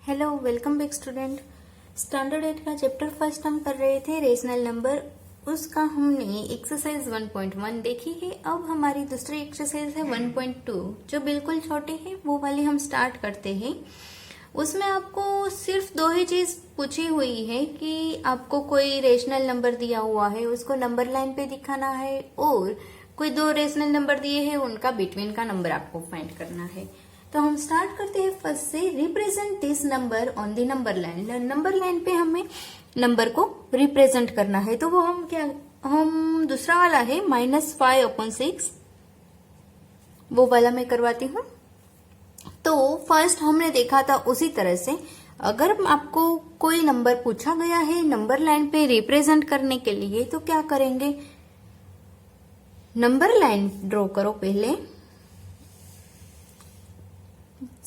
Hello, welcome back student. Standard 8 का chapter first हम कर रहे थे रेशनल नंबर। उसका हमने एक्सरसाइज 1.1 देखी है। अब हमारी दूसरी एक्सरसाइज है 1.2 जो बिल्कुल छोटे है, वो वाली हम स्टार्ट करते हैं। उसमें आपको सिर्फ दो ही चीज पूछी हुई है कि आपको कोई रेशनल नंबर दिया हुआ है, उसको नंबर लाइन पे दिखाना है, और कोई दो रेशनल नंबर दिए हैं, उनका बिटवीन का नंबर आपको फाइंड करना है। तो हम स्टार्ट करते हैं फर्स्ट से। Represent this number on the number line. Number line पे हमें नंबर को रिप्रेजेंट करना है, तो वो हम दूसरा वाला है -5/6, वो वाला मैं करवाती हूँ। तो फर्स्ट हमने देखा था उसी तरह से, अगर आपको कोई नंबर पूछा गया है नंबर लाइन पे रिप्रेजेंट करने के लिए, तो क्या करेंगे, नंबर लाइन ड्रॉ करो पहले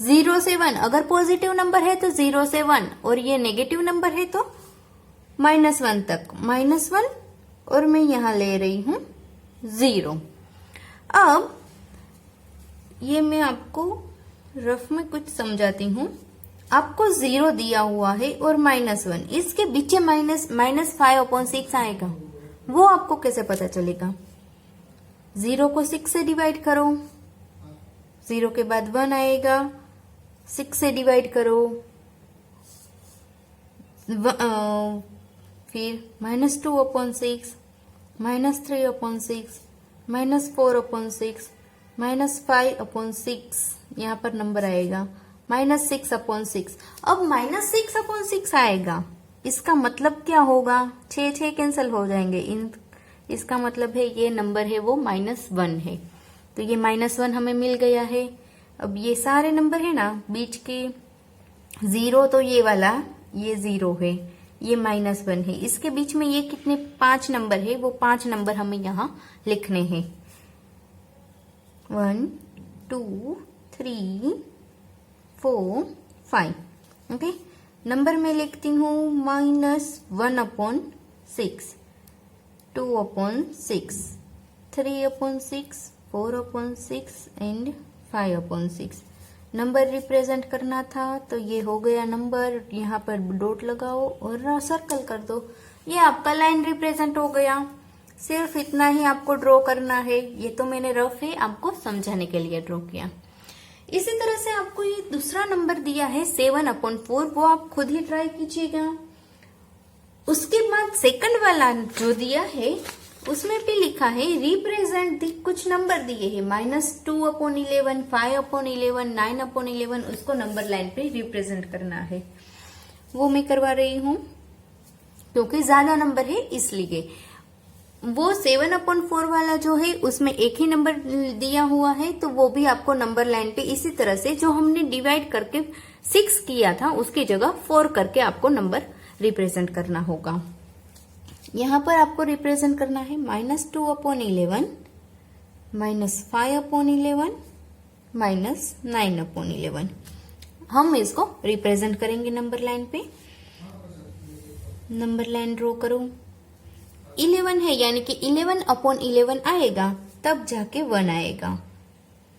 0 से 1। अगर पॉजिटिव नंबर है तो 0 से 1, और ये नेगेटिव नंबर है तो -1 तक। -1 और मैं यहां ले रही हूं 0। अब ये मैं आपको रफ में कुछ समझाती हूं। आपको 0 दिया हुआ है और -1, इसके पीछे -5/6 आएगा, वो आपको कैसे पता चलेगा? 0 को 6 से डिवाइड करो, 0 के बाद 1 आएगा, 6 से डिवाइड करो, फिर -2/6, -3/6, -4/6, -5/6, यहाँ पर नंबर आएगा -6/6। अब -6/6 आएगा, इसका मतलब क्या होगा? 6 कैंसिल हो जाएंगे, इसका मतलब है ये नंबर है वो -1 है। तो ये -1 हमें मिल गया है। अब ये सारे नंबर है ना बीच के 0, तो ये वाला ये 0 है, ये -1 है, इसके बीच में ये कितने 5 नंबर है, वो 5 नंबर हमें यहाँ लिखने हैं। 1 2 3 4 5। ओके, नंबर में लिखती हूँ -1/6, 2/6, 3/6, 4/6 एंड 5/6। नंबर रिप्रेजेंट करना था तो ये हो गया नंबर, यहाँ पर डॉट लगाओ और सर्कल कर दो, ये आपका लाइन रिप्रेजेंट हो गया। सिर्फ इतना ही आपको ड्रॉ करना है। ये तो मैंने रफ है आपको समझाने के लिए ड्रॉ किया। इसी तरह से आपको ये दूसरा नंबर दिया है 7/4, वो आप खुद ही ट्राई कीजिएगा। उसके बाद सेकंड वाला जो दिया है उसमें भी लिखा है रिप्रेजेंट कुछ नंबर दिए हैं, -2/11, 5/11, 9/11, उसको नंबर लाइन पे रिप्रेजेंट करना है। वो मैं करवा रही हूं क्योंकि ज्यादा नंबर है इसलिए। वो 7/4 वाला जो है उसमें एक ही नंबर दिया हुआ है, तो वो भी आपको नंबर लाइन पे इसी तरह से जो हमने डिवाइड करके 6 किया था उसकी जगह 4 करके आपको नंबर रिप्रेजेंट करना होगा। यहां पर आपको रिप्रेजेंट करना है -2/11, -5/11, -9/11। हम इसको रिप्रेजेंट करेंगे नंबर लाइन पे। नंबर लाइन ड्रॉ करो। 11 है यानी कि 11/11 आएगा, तब जाके 1 आएगा।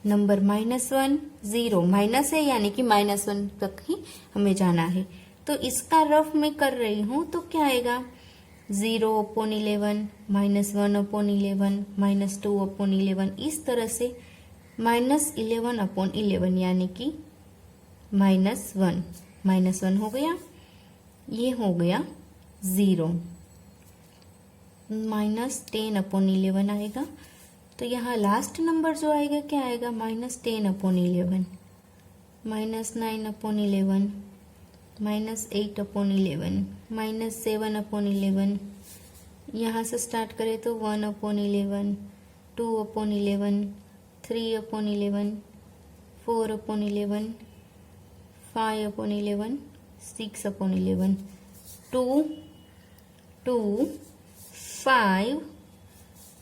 नंबर -1, 0 माइनस है यानी कि -1 तक ही हमें जाना है। तो इसका रफ में कर रही हूं, तो क्या आएगा 0/11, -1/11, -2/11, इस तरह से -11/11 यानी कि -1, -1 हो गया, ये हो गया 0, -10/11 आएगा। तो यहाँ लास्ट नंबर जो आएगा क्या आएगा, -10/11, -9/11, -8/11, -7/11। यहाँ से स्टार्ट करें तो 1/11, 2/11, 3/11, 4/11, 5/11, 6/11, 2 2 5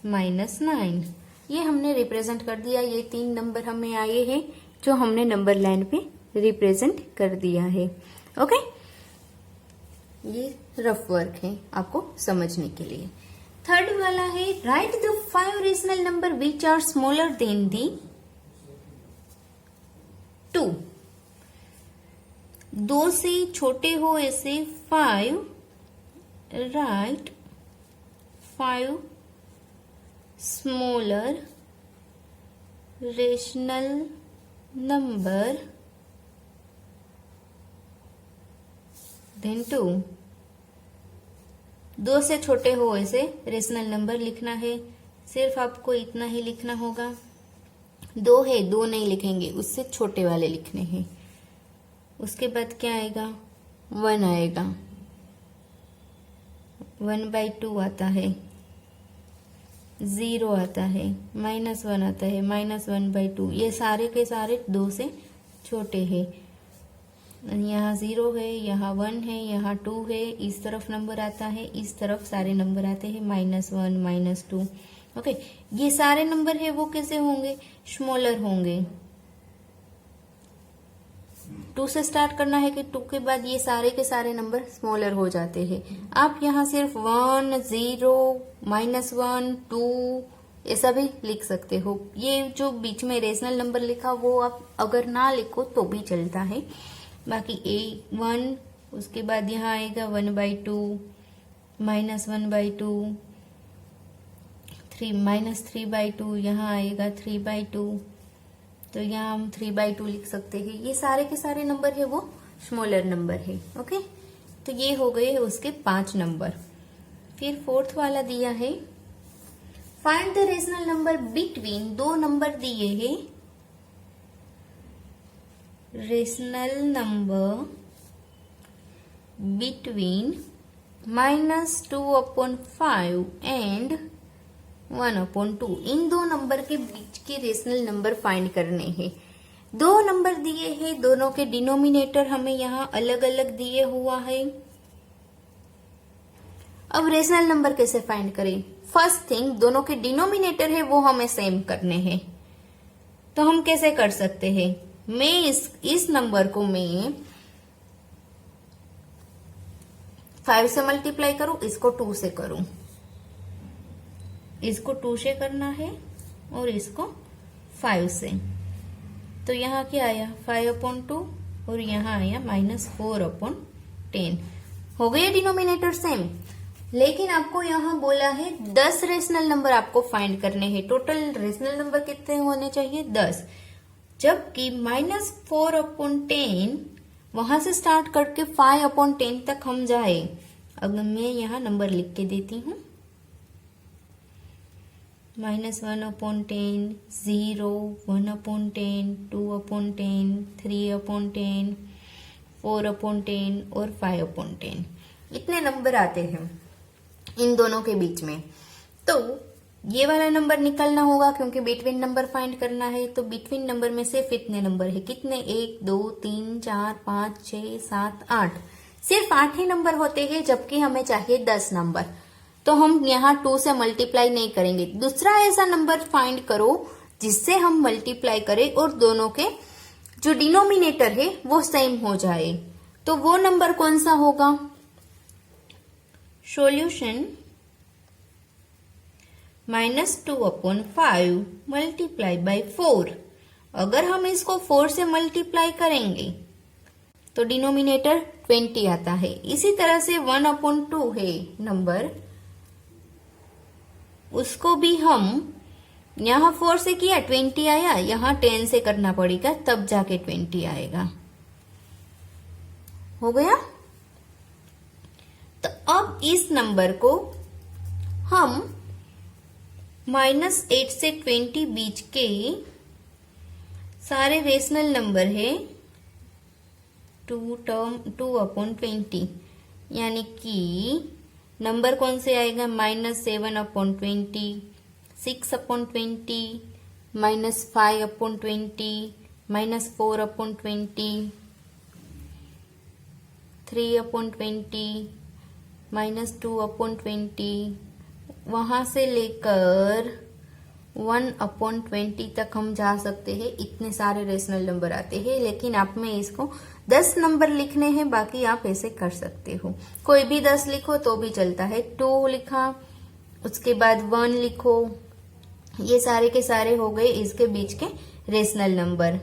-9। ये हमने रिप्रेजेंट कर दिया। ये 3 नंबर हमें आए हैं जो हमने नंबर लाइन पे रिप्रेजेंट कर दिया है। ओके, ये रफ वर्क है आपको समझने के लिए। थर्ड वाला है right the 5 rational number which are smaller than the 2। 2 से छोटे हो ऐसे 5, right 5 smaller rational number than 2। 2 से छोटे हो ऐसे रेशनल नंबर लिखना है, सिर्फ आपको इतना ही लिखना होगा। 2 है, 2 नहीं लिखेंगे, उससे छोटे वाले लिखने हैं। उसके बाद क्या आएगा, 1 आएगा, 1/2 आता है, 0 आता है, -1 आता है, -1/2। ये सारे के सारे 2 से छोटे हैं। यहाँ 0 है, यहाँ 1 है, यहाँ 2 है, इस तरफ नंबर आता है, इस तरफ सारे नंबर आते हैं, -1 -2। ओके, ये सारे नंबर है वो कैसे होंगे, स्मॉलर होंगे। 2 से स्टार्ट करना है कि 2 के बाद ये सारे के सारे नंबर स्मॉलर हो जाते हैं। आप यहाँ सिर्फ 1 0 -1 2 ऐसा भी लिख सकते हो। ये जो बीच में रेशनल नंबर लिखा वो आप अगर ना लिखो तो भी चलता है। बाकी 1, उसके बाद यहाँ आएगा 1/2 -1/2, 3 यहाँ आएगा 3/2। तो यहाँ हम 3/2 लिख सकते हैं। ये सारे के सारे नंबर है वो स्मॉलर नंबर है। ओके, तो ये हो गए उसके 5 नंबर। फिर 4th वाला दिया है, find the rational number between, 2 number दिए हैं, rational number between -2/5 and 1/2। In 2 number के बीच के रेशनल नंबर फाइंड करने हैं। 2 नंबर दिए हैं, दोनों के डिनोमिनेटर हमें यहाँ अलग अलग दिए हुआ है। अब रेशनल नंबर कैसे फाइंड करें? फर्स्ट थिंग, दोनों के डिनोमिनेटर है वो हमें सेम करने हैं। तो हम कैसे कर सकते हैं, मैं इस नंबर को मैं 5 से मल्टीप्लाई करूं, इसको 2 से करूं, इसको 2 से करना है और इसको 5 से। तो यहाँ क्या आया 5/2 और यहाँ आया -4/10। हो गए डिनोमिनेटर सेम। लेकिन आपको यहाँ बोला है 10 रेशनल नंबर आपको फाइंड करने हैं। टोटल रेशनल नंबर कितने होने चाहिए, 10। जबकि -4/10 वहां से स्टार्ट करके 5/10 तक हम जाए। अगर मैं यहाँ नंबर लिख के देती हूँ, -1/10, 0, 1/10, 2/10, 3/10, 4/10 और 5/10। इतने नंबर आते हैं इन दोनों के बीच में। तो ये वाला नंबर निकलना होगा क्योंकि बिटवीन नंबर फाइंड करना है। तो बिटवीन नंबर में सिर्फ इतने नंबर है, कितने, 1 2 3 4 5 6 7 8। सिर्फ 8 ही नंबर होते हैं, जबकि हमें चाहिए 10 नंबर। तो हम यहाँ 2 से मल्टीप्लाई नहीं करेंगे। दूसरा ऐसा नंबर फाइंड करो जिससे हम मल्टीप्लाई करें और दोनों के जो डिनोमिनेटर है वो सेम हो जाए। तो वो नंबर कौन सा होगा? Solution -2/5 multiply by 4। अगर हम इसको 4 से मल्टीप्लाई करेंगे तो डिनोमिनेटर 20 आता है। इसी तरह से 1/2 है नंबर, उसको भी हम यहाँ 4 से किया 20 आया, यहाँ 10 से करना पड़ेगा तब जाके 20 आएगा। हो गया? तो अब इस नंबर को हम -8 से 20 बीच के सारे रेशनल नंबर है 2/20, यानी कि नंबर कौन से आएगा, -7/20, 6/20, -5/20, -4/20, 3/20, -2/20, वहां से लेकर 1/20 तक हम जा सकते हैं। इतने सारे रेशनल नंबर आते हैं। लेकिन आप में इसको 10 नंबर लिखने हैं, बाकी आप ऐसे कर सकते हो। कोई भी 10 लिखो तो भी चलता है। 2 लिखा, उसके बाद 1 लिखो, ये सारे के सारे हो गए इसके बीच के रेशनल नंबर।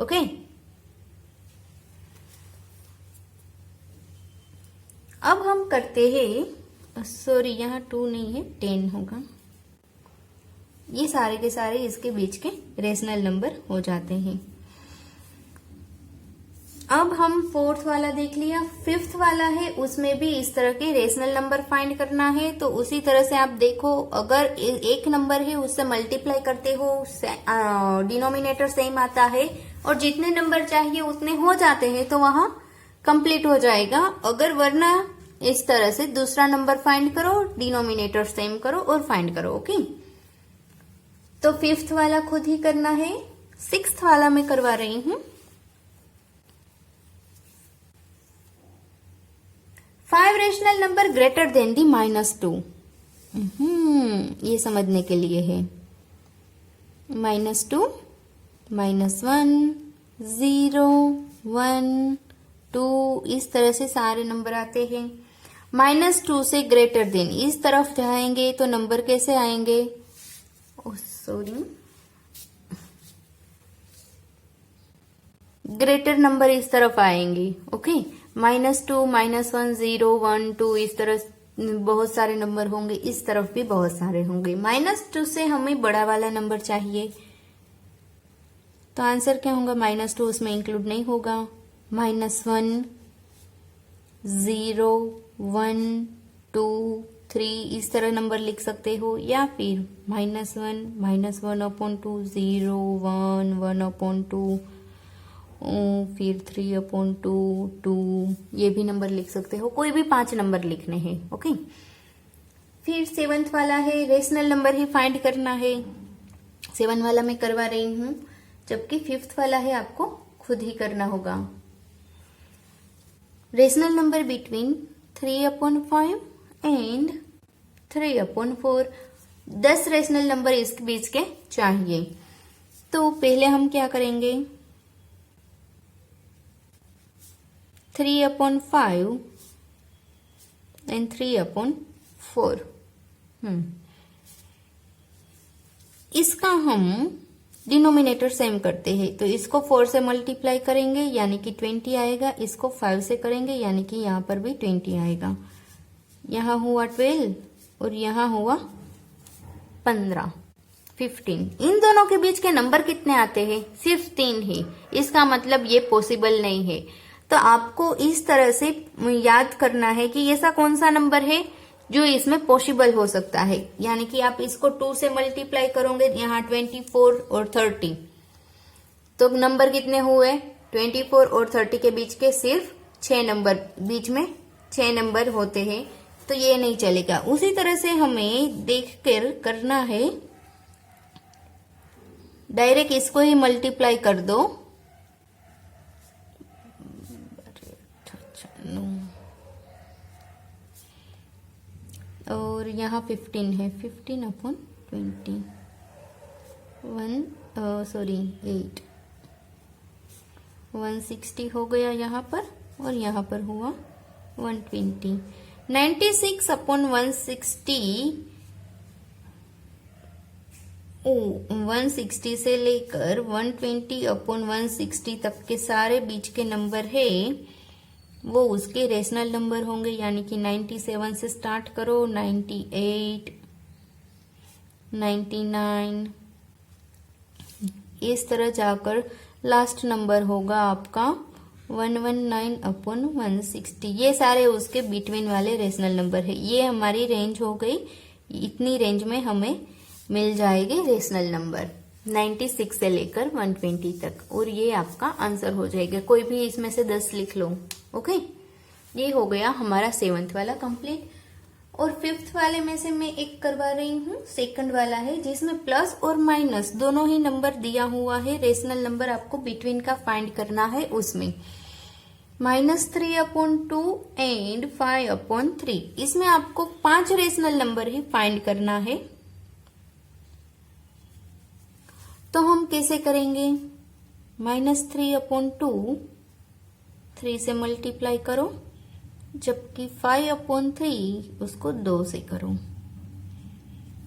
ओके, अब हम करते हैं, सॉरी यहाँ 2 नहीं है 10 होगा। ये सारे के सारे इसके बीच के रेशनल नंबर हो जाते हैं। अब हम फोर्थ वाला देख लिया, फिफ्थ वाला है, उसमें भी इस तरह के रेशनल नंबर फाइंड करना है। तो उसी तरह से आप देखो, अगर एक नंबर है उससे मल्टीप्लाई करते हो, डिनोमिनेटर सेम आता है और जितने नंबर चाहिए उतने हो जाते हैं तो वहां कंप्लीट हो जाएगा। अगर वरना इस तरह से दूसरा नंबर फाइंड करो, डिनोमिनेटर सेम करो और फाइंड करो। ओके, तो फिफ्थ वाला खुद ही करना है, सिक्स्थ वाला मैं करवा रही हूं। 5 rational number greater than the -2। ये समझने के लिए है। -2, -1, 0, 1, 2, इस तरह से सारे नंबर आते हैं। -2 से ग्रेटर देन इस तरफ जाएंगे तो नंबर कैसे आएंगे? सॉरी, ग्रेटर नंबर इस तरफ आएंगे। ओके, -2, -1, 0, 1, 2, इस तरह बहुत सारे नंबर होंगे, इस तरफ भी बहुत सारे होंगे। -2 से हमें बड़ा वाला नंबर चाहिए, तो आंसर क्या होगा? -2 उसमें इंक्लूड नहीं होगा। -1, 0, 1, 2, 3, इस तरह नंबर लिख सकते हो, या फिर -1, -1/2, 0, 1, 1/2, फिर 3/2, 2, ये भी नंबर लिख सकते हो। कोई भी 5 नंबर लिखने हैं। ओके, फिर 7th वाला है, रेशनल नंबर ही फाइंड करना है। 7 वाला मैं करवा रही हूं, जबकि 5th वाला है आपको खुद ही करना होगा। Rational number between 3/5 and 3/4। 10 rational number इसके बीच के चाहिए। तो पहले हम क्या करेंगे? 3/5 एंड 3/4। इसका हम डिनोमिनेटर सेम करते हैं, तो इसको 4 से मल्टीप्लाई करेंगे यानी कि 20 आएगा। इसको 5 से करेंगे यानी कि यहाँ पर भी 20 आएगा। यहाँ हुआ 12 और यहाँ हुआ 15, 15। इन दोनों के बीच के नंबर कितने आते हैं? सिर्फ 3 ही। इसका मतलब ये पॉसिबल नहीं है। तो आपको इस तरह से याद करना है कि ऐसा कौन सा नंबर है जो इसमें पॉसिबल हो सकता है। यानी कि आप इसको 2 से मल्टीप्लाई करोगे, यहाँ 24 और 30, तो नंबर कितने हुए? 24 और 30 के बीच के सिर्फ 6 नंबर, बीच में 6 नंबर होते हैं, तो ये नहीं चलेगा। उसी तरह से हमें देखकर करना है, डायरेक्ट इसको ही मल्टीप्लाई कर दो। और यहाँ 15 है, 15/20, 8, 160 हो गया यहाँ पर, और यहाँ पर हुआ 120। 96/160, 160 से लेकर 120/160 तक के सारे बीच के नंबर है, वो उसके रेशनल नंबर होंगे। यानी कि 97 से स्टार्ट करो, 98, 99, इस तरह जाकर लास्ट नंबर होगा आपका 119/160। ये सारे उसके बिटवीन वाले रेशनल नंबर है। ये हमारी रेंज हो गई, इतनी रेंज में हमें मिल जाएगी रेशनल नंबर 96 से लेकर 120 तक, और ये आपका आंसर हो जाएगा। कोई भी इसमें से 10 लिख लो। ओके, ये हो गया हमारा 7th वाला कंप्लीट। और 5th वाले में से मैं एक करवा रही हूँ, सेकंड वाला है, जिसमें प्लस और माइनस दोनों ही नंबर दिया हुआ है। रेशनल नंबर आपको बिटवीन का फाइंड करना है। उसमें -3/2 एंड 5/3, इसमें आपको 5 रेशनल नंबर ही फाइंड करना है। तो हम कैसे करेंगे? -3/2, 3 से मल्टीप्लाई करो, जबकि 5/3 उसको 2 से करो।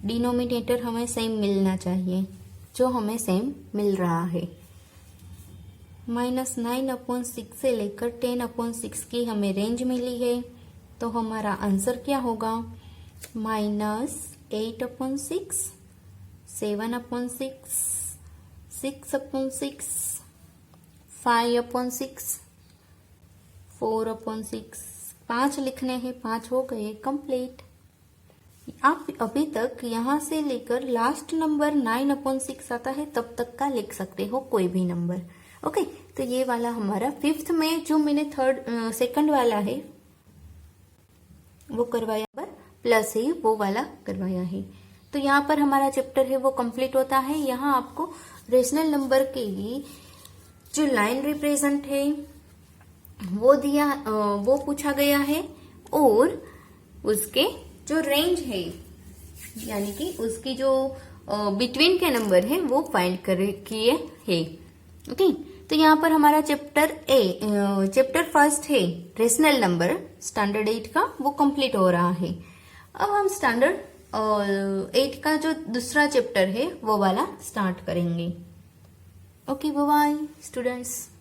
डिनोमिनेटर हमें सेम मिलना चाहिए, जो हमें सेम मिल रहा है। -9/6 से लेकर 10/6 की हमें रेंज मिली है। तो हमारा आंसर क्या होगा, -8/6, 7/6, 6/6, 5/6, 4/6। 5 लिखने हैं, 5 हो गए कंप्लीट। आप अभी तक यहाँ से लेकर लास्ट नंबर 9/6 आता है तब तक का लिख सकते हो, कोई भी नंबर। ओके, तो ये वाला हमारा 5th में जो मैंने सेकंड वाला है वो करवाया, पर प्लस है वो वाला करवाया है। तो यहाँ पर हमारा चैप्टर है वो कंप्लीट होता है। यहाँ आपको रेशनल नंबर के लिए जो लाइन रिप्रेजेंट है वो पूछा गया है, और उसके जो रेंज है यानी कि उसकी जो बिटवीन के नंबर है वो फाइंड किए है। ओके, तो यहाँ पर हमारा चैप्टर फर्स्ट है रेशनल नंबर स्टैंडर्ड 8 का, वो कंप्लीट हो रहा है। अब हम स्टैंडर्ड 8 का जो दूसरा चैप्टर है वो वाला स्टार्ट करेंगे। Okay, bye bye students.